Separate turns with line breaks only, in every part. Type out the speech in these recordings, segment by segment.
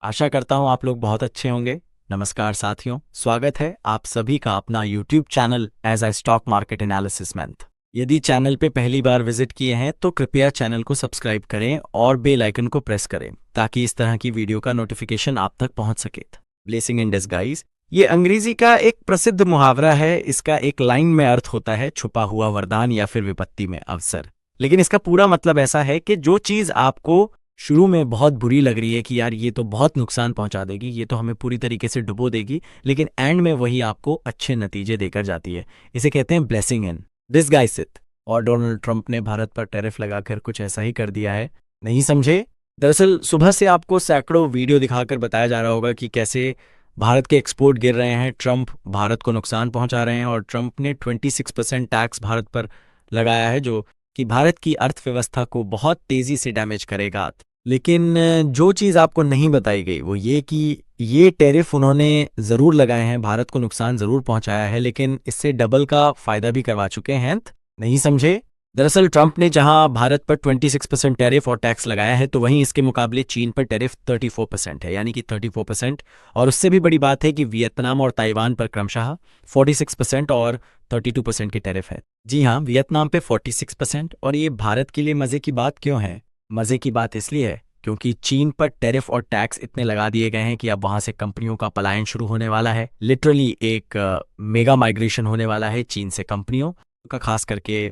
आशा करता हूँ आप लोग बहुत अच्छे होंगे। नमस्कार साथियों, स्वागत है आप सभी का अपना YouTube channel as a stock market analysis month. यदि चैनल पे पहली बार विजिट किए हैं तो कृपया चैनल को सब्सक्राइब करें और बेल आइकन को प्रेस करें ताकि इस तरह की वीडियो का नोटिफिकेशन आप तक पहुंच सके। ब्लेसिंग इन डिस्गाइज, ये अंग्रेजी का एक प्रसिद्ध मुहावरा है। इसका एक लाइन में अर्थ होता है छुपा हुआ वरदान या फिर विपत्ति में अवसर। लेकिन इसका पूरा मतलब ऐसा है कि जो चीज आपको शुरू में बहुत बुरी लग रही है कि यार ये तो बहुत नुकसान पहुंचा देगी, ये तो हमें पूरी तरीके से डुबो देगी, लेकिन एंड में वही आपको अच्छे नतीजे देकर जाती है। इसे कहते हैं ब्लेसिंग इन डिस्गाइज। और डोनाल्ड ट्रंप ने भारत पर टैरिफ लगाकर कुछ ऐसा ही कर दिया है। नहीं समझे? दरअसल सुबह से आपको सैकड़ों वीडियो दिखाकर बताया जा रहा होगा कि कैसे भारत के एक्सपोर्ट गिर रहे हैं, ट्रंप भारत को नुकसान पहुंचा रहे हैं और ट्रंप ने 26% टैक्स भारत पर लगाया है जो कि भारत की अर्थव्यवस्था को बहुत तेजी से डैमेज करेगा। लेकिन जो चीज़ आपको नहीं बताई गई वो ये कि ये टैरिफ उन्होंने ज़रूर लगाए हैं, भारत को नुकसान ज़रूर पहुंचाया है, लेकिन इससे डबल का फ़ायदा भी करवा चुके हैं। नहीं समझे? दरअसल ट्रंप ने जहां भारत पर 26% टैरिफ और टैक्स लगाया है तो वहीं इसके मुकाबले चीन पर टैरिफ 34% है, यानी कि 34%। और उससे भी बड़ी बात है कि वियतनाम और ताइवान पर क्रमशः 46% और 32% की टैरिफ है। जी हाँ, वियतनाम पे 46%। और ये भारत के लिए मज़े की बात क्यों है? मज़े की बात इसलिए है क्योंकि चीन पर टैरिफ और टैक्स इतने लगा दिए गए हैं कि अब वहां से कंपनियों का पलायन शुरू होने वाला है। लिटरली एक मेगा माइग्रेशन होने वाला है चीन से कंपनियों का, खास करके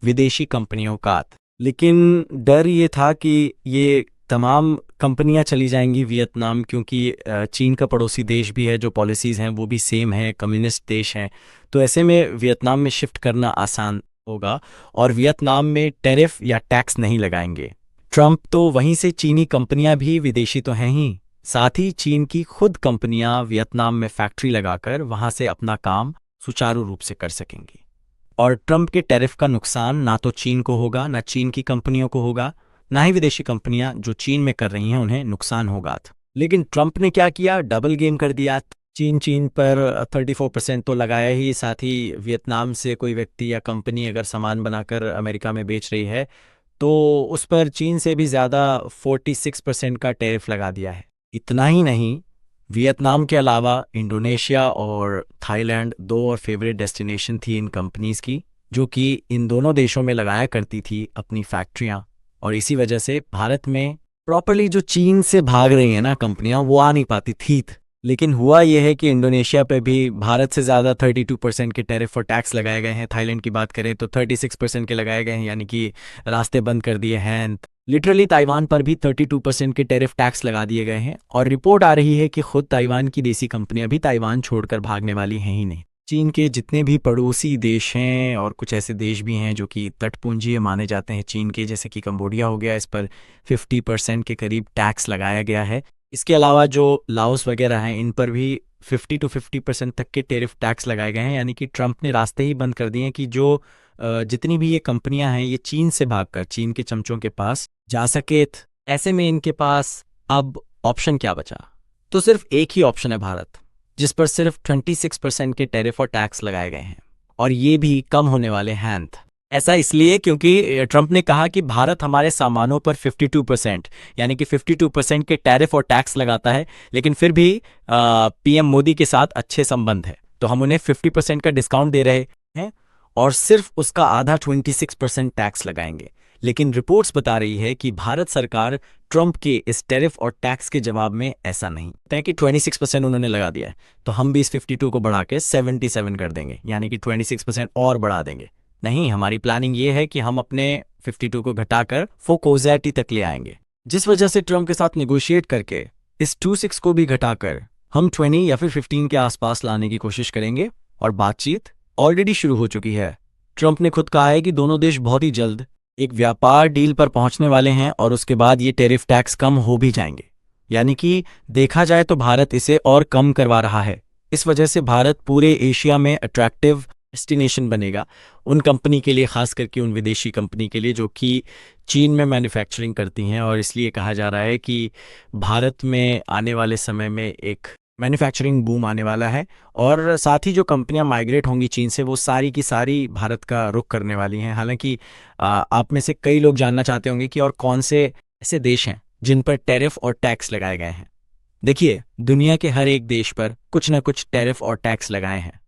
विदेशी कंपनियों का। लेकिन डर ये था कि ये तमाम कंपनियां चली जाएंगी वियतनाम, क्योंकि चीन का पड़ोसी देश भी है, जो पॉलिसीज़ हैं वो भी सेम है, कम्युनिस्ट देश हैं। तो ऐसे में वियतनाम में शिफ्ट करना आसान होगा और वियतनाम में टैरिफ या टैक्स नहीं लगाएंगे ट्रंप। तो वहीं से चीनी कंपनियां भी, विदेशी तो हैं ही, साथ ही चीन की खुद कंपनियां वियतनाम में फैक्ट्री लगाकर वहां से अपना काम सुचारू रूप से कर सकेंगी। और ट्रंप के टैरिफ का नुकसान ना तो चीन को होगा, ना चीन की कंपनियों को होगा, ना ही विदेशी कंपनियां जो चीन में कर रही हैं उन्हें नुकसान होगा। लेकिन ट्रंप ने क्या किया? डबल गेम कर दिया। चीन पर 34% तो लगाया ही, साथ ही वियतनाम से कोई व्यक्ति या कंपनी अगर सामान बनाकर अमेरिका में बेच रही है तो उस पर चीन से भी ज़्यादा 46% का टैरिफ लगा दिया है। इतना ही नहीं, वियतनाम के अलावा इंडोनेशिया और थाईलैंड दो और फेवरेट डेस्टिनेशन थी इन कंपनीज की, जो कि इन दोनों देशों में लगाया करती थी अपनी फैक्ट्रियां। और इसी वजह से भारत में प्रॉपरली जो चीन से भाग रही हैं ना कंपनियां, वो आ नहीं पाती थी। लेकिन हुआ यह है कि इंडोनेशिया पे भी भारत से ज़्यादा 32% के टैरिफ और टैक्स लगाए गए हैं। थाईलैंड की बात करें तो 36% के लगाए गए हैं, यानी कि रास्ते बंद कर दिए हैं। लिटरली ताइवान पर भी 32% के टैरिफ टैक्स लगा दिए गए हैं। और रिपोर्ट आ रही है कि खुद ताइवान की देसी कंपनियां भी ताइवान छोड़कर भागने वाली हैं ही नहीं। चीन के जितने भी पड़ोसी देश हैं और कुछ ऐसे देश भी हैं जो कि तटपुंजीय माने जाते हैं चीन के, जैसे कि कंबोडिया हो गया, इस पर 50% के करीब टैक्स लगाया गया है। इसके अलावा जो लाओस वगैरह हैं इन पर भी 50% तक के टैरिफ टैक्स लगाए गए हैं, यानी कि ट्रंप ने रास्ते ही बंद कर दिए हैं कि जो जितनी भी ये कंपनियां हैं ये चीन से भागकर चीन के चमचों के पास जा सके। ऐसे में इनके पास अब ऑप्शन क्या बचा? तो सिर्फ एक ही ऑप्शन है भारत, जिस पर सिर्फ 26% के टैरिफ और टैक्स लगाए गए हैं, और ये भी कम होने वाले हैं। ऐसा इसलिए क्योंकि ट्रंप ने कहा कि भारत हमारे सामानों पर 52% यानी कि 52% के टैरिफ और टैक्स लगाता है, लेकिन फिर भी पीएम मोदी के साथ अच्छे संबंध है, तो हम उन्हें 50% का डिस्काउंट दे रहे हैं और सिर्फ उसका आधा 26% टैक्स लगाएंगे। लेकिन रिपोर्ट्स बता रही है कि भारत सरकार ट्रंप के इस टैरिफ और टैक्स के जवाब में ऐसा नहीं है कि 26% उन्होंने लगा दिया है तो हम भी इस 52 को बढ़ा के 77 कर देंगे, यानी कि 26% और बढ़ा देंगे। नहीं, हमारी प्लानिंग ये है कि हम अपने 52 को घटाकर 4 तक ले आएंगे, जिस वजह से ट्रंप के साथ निगोशिएट करके इस 26 को भी घटाकर हम 20 या फिर 15 के आसपास लाने की कोशिश करेंगे। और बातचीत ऑलरेडी शुरू हो चुकी है। ट्रंप ने खुद कहा है कि दोनों देश बहुत ही जल्द एक व्यापार डील पर पहुंचने वाले हैं और उसके बाद ये टैरिफ टैक्स कम हो भी जाएंगे, यानी कि देखा जाए तो भारत इसे और कम करवा रहा है। इस वजह से भारत पूरे एशिया में अट्रैक्टिव डेस्टिनेशन बनेगा उन कंपनी के लिए, खास करके उन विदेशी कंपनी के लिए जो कि चीन में मैन्युफैक्चरिंग करती हैं। और इसलिए कहा जा रहा है कि भारत में आने वाले समय में एक मैन्युफैक्चरिंग बूम आने वाला है और साथ ही जो कंपनियां माइग्रेट होंगी चीन से वो सारी की सारी भारत का रुख करने वाली हैं। हालांकि आप में से कई लोग जानना चाहते होंगे कि और कौन से ऐसे देश हैं जिन पर टैरिफ और टैक्स लगाए गए हैं। देखिए, दुनिया के हर एक देश पर कुछ न कुछ टैरिफ और टैक्स लगाए हैं।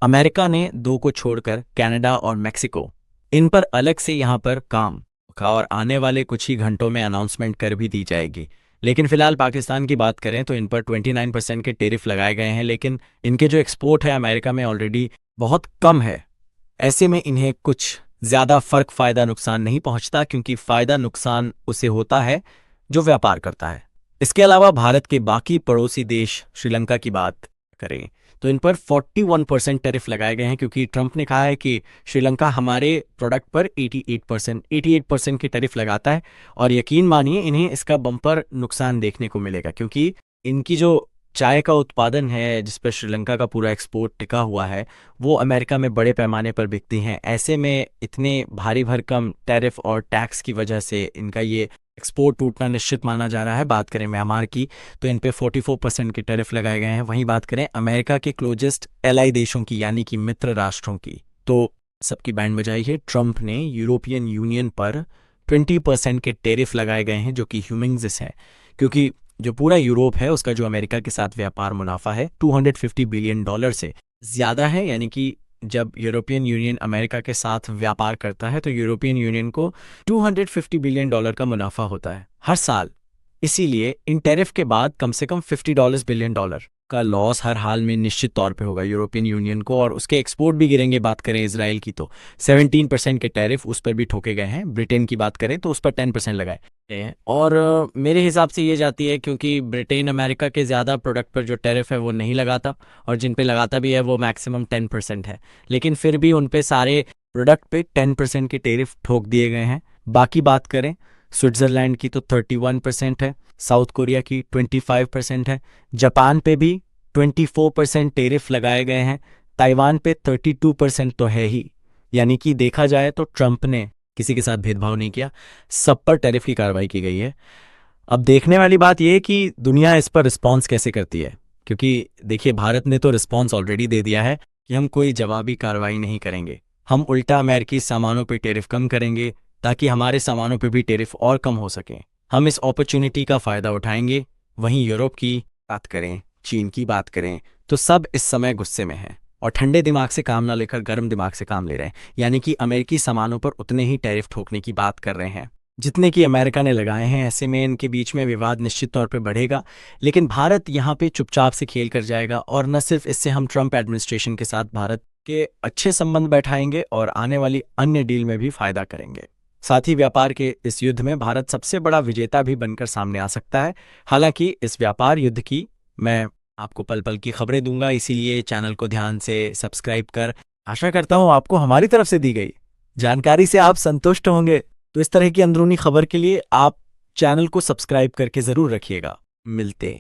अमेरिका ने दो को छोड़कर कनाडा और मेक्सिको, इन पर अलग से यहाँ पर काम का और आने वाले कुछ ही घंटों में अनाउंसमेंट कर भी दी जाएगी। लेकिन फिलहाल पाकिस्तान की बात करें तो इन पर 29% के टैरिफ लगाए गए हैं, लेकिन इनके जो एक्सपोर्ट है अमेरिका में ऑलरेडी बहुत कम है। ऐसे में इन्हें कुछ ज़्यादा फर्क फ़ायदा नुकसान नहीं पहुंचता, क्योंकि फ़ायदा नुकसान उसे होता है जो व्यापार करता है। इसके अलावा भारत के बाकी पड़ोसी देश श्रीलंका की बात करें तो इन पर 41% टैरिफ लगाए गए हैं, क्योंकि ट्रंप ने कहा है कि श्रीलंका हमारे प्रोडक्ट पर 88% की टैरिफ लगाता है। और यकीन मानिए इन्हें इसका बम्पर नुकसान देखने को मिलेगा, क्योंकि इनकी जो चाय का उत्पादन है जिस पर श्रीलंका का पूरा एक्सपोर्ट टिका हुआ है, वो अमेरिका में बड़े पैमाने पर बिकती हैं। ऐसे में इतने भारी भरकम टैरिफ और टैक्स की वजह से इनका ये एक्सपोर्ट टूटना निश्चित माना जा रहा है। बात करें म्यांमार की तो इन पे 44% के टैरिफ लगाए गए हैं। वहीं बात करें अमेरिका के क्लोजेस्ट एलाई देशों की, यानी कि मित्र राष्ट्रों की, तो सबकी बैंड बजाई है। ट्रंप ने यूरोपियन यूनियन पर 20% के टैरिफ लगाए गए हैं, जो कि ह्यूमिंगस है, क्योंकि जो पूरा यूरोप है उसका जो अमेरिका के साथ व्यापार मुनाफा है $250 बिलियन से ज़्यादा है। यानी कि जब यूरोपियन यूनियन अमेरिका के साथ व्यापार करता है तो यूरोपियन यूनियन को $250 बिलियन का मुनाफा होता है हर साल। इसीलिए इन टैरिफ के बाद कम से कम $50 बिलियन का लॉस हर हाल में निश्चित तौर पे होगा यूरोपियन यूनियन को, और उसके एक्सपोर्ट भी गिरेंगे। बात करें इसराइल की तो 17% के टैरिफ उस पर भी ठोके गए हैं। ब्रिटेन की बात करें तो उस पर 10% लगाए हैं। और मेरे हिसाब से ये जाती है क्योंकि ब्रिटेन अमेरिका के ज़्यादा प्रोडक्ट पर जो टैरिफ है वो नहीं लगाता, और जिन पे लगाता भी है वो मैक्सिमम 10% है। लेकिन फिर भी उन पे सारे प्रोडक्ट पे 10% के टैरिफ ठोक दिए गए हैं। बाकी बात करें स्विट्ज़रलैंड की तो 31% है, साउथ कोरिया की 25% है, जापान पे भी 24% टैरिफ लगाए गए हैं, ताइवान पे 32% तो है ही। यानी कि देखा जाए तो ट्रंप ने किसी के साथ भेदभाव नहीं किया, सब पर टैरिफ की कार्रवाई की गई है। अब देखने वाली बात यह है कि दुनिया इस पर रिस्पॉन्स कैसे करती है, क्योंकि देखिए भारत ने तो रिस्पॉन्स ऑलरेडी दे दिया है कि हम कोई जवाबी कार्रवाई नहीं करेंगे, हम उल्टा अमेरिकी सामानों पर टैरिफ कम करेंगे ताकि हमारे सामानों पर भी टैरिफ और कम हो सके। हम इस अपॉर्चुनिटी का फ़ायदा उठाएंगे। वहीं यूरोप की बात करें, चीन की बात करें तो सब इस समय गुस्से में हैं और ठंडे दिमाग से काम ना लेकर गर्म दिमाग से काम ले रहे हैं। यानी कि अमेरिकी सामानों पर उतने ही टैरिफ ठोकने की बात कर रहे हैं जितने कि अमेरिका ने लगाए हैं। ऐसे में इनके बीच में विवाद निश्चित तौर पे बढ़ेगा, लेकिन भारत यहाँ पे चुपचाप से खेल कर जाएगा। और न सिर्फ इससे हम ट्रंप एडमिनिस्ट्रेशन के साथ भारत के अच्छे संबंध बैठाएंगे और आने वाली अन्य डील में भी फायदा करेंगे। साथ ही व्यापार के इस युद्ध में भारत सबसे बड़ा विजेता भी बनकर सामने आ सकता है। हालांकि इस व्यापार युद्ध की मैं आपको पल पल की खबरें दूंगा, इसीलिए चैनल को ध्यान से सब्सक्राइब कर। आशा करता हूं आपको हमारी तरफ से दी गई जानकारी से आप संतुष्ट होंगे। तो इस तरह की अंदरूनी खबर के लिए आप चैनल को सब्सक्राइब करके जरूर रखिएगा। मिलते